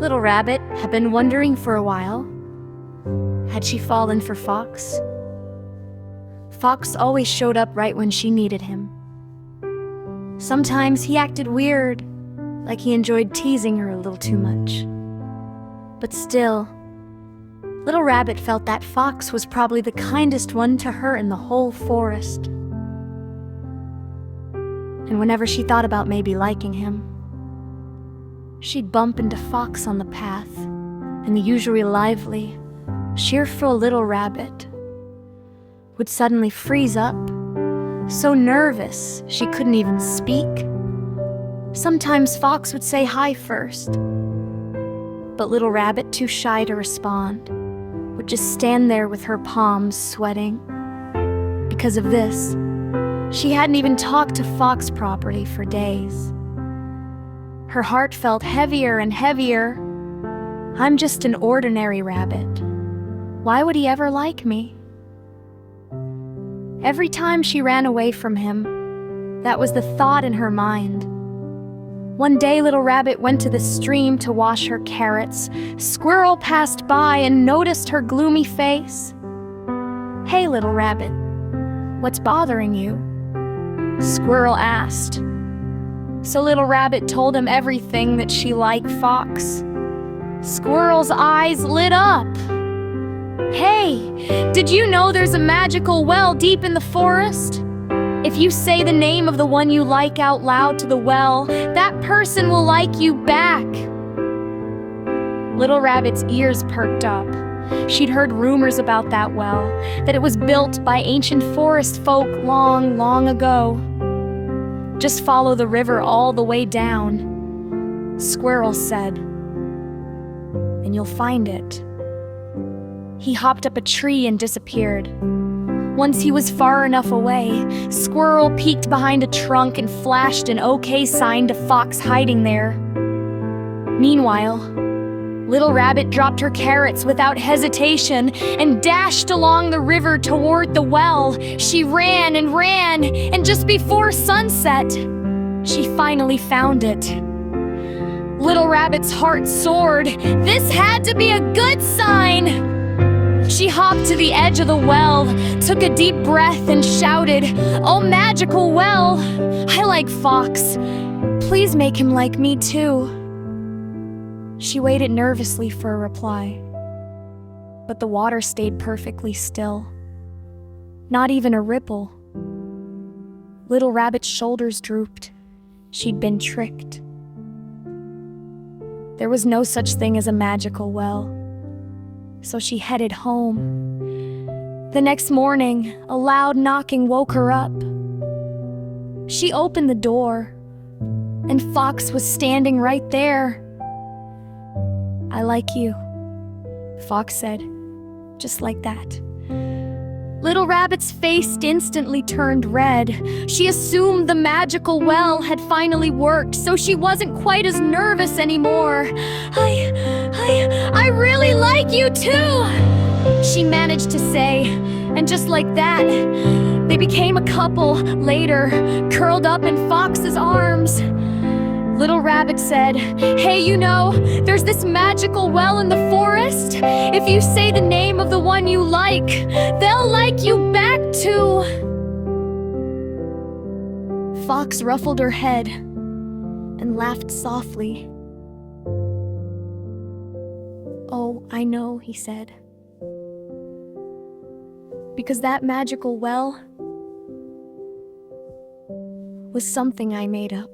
Little Rabbit had been wondering for a while. Had she fallen for Fox? Fox always showed up right when she needed him. Sometimes he acted weird, like he enjoyed teasing her a little too much. But still, Little Rabbit felt that Fox was probably the kindest one to her in the whole forest. And whenever she thought about maybe liking him, she'd bump into Fox on the path, and the usually lively, cheerful Little Rabbit would suddenly freeze up, so nervous she couldn't even speak. Sometimes Fox would say hi first, but Little Rabbit, too shy to respond, would just stand there with her palms sweating. Because of this, she hadn't even talked to Fox properly for days. Her heart felt heavier and heavier. I'm just an ordinary rabbit. Why would he ever like me? Every time she ran away from him, that was the thought in her mind. One day, Little Rabbit went to the stream to wash her carrots. Squirrel passed by and noticed her gloomy face. "Hey, Little Rabbit, what's bothering you?" Squirrel asked. So Little Rabbit told him everything, that she liked Fox. Squirrel's eyes lit up. "Hey, did you know there's a magical well deep in the forest? If you say the name of the one you like out loud to the well, that person will like you back." Little Rabbit's ears perked up. She'd heard rumors about that well, that it was built by ancient forest folk long, long ago. "Just follow the river all the way down," Squirrel said, "and you'll find it." He hopped up a tree and disappeared. Once he was far enough away, Squirrel peeked behind a trunk and flashed an OK sign to Fox hiding there. Meanwhile, Little Rabbit dropped her carrots without hesitation and dashed along the river toward the well. She ran and ran, and just before sunset, she finally found it. Little Rabbit's heart soared. This had to be a good sign. She hopped to the edge of the well, took a deep breath, and shouted, "Oh, magical well! I like Fox. Please make him like me too." She waited nervously for a reply, but the water stayed perfectly still. Not even a ripple. Little Rabbit's shoulders drooped. She'd been tricked. There was no such thing as a magical well, so she headed home. The next morning, a loud knocking woke her up. She opened the door, and Fox was standing right there. "I like you," Fox said, just like that. Little Rabbit's face instantly turned red. She assumed the magical well had finally worked, so she wasn't quite as nervous anymore. I really like you too," she managed to say, and just like that, they became a couple later, curled up in Fox's arms. Little Rabbit said, "Hey, you know, there's this magical well in the forest. If you say the name of the one you like, they'll like you back too." Fox ruffled her head and laughed softly. "Oh, I know," he said, "because that magical well was something I made up."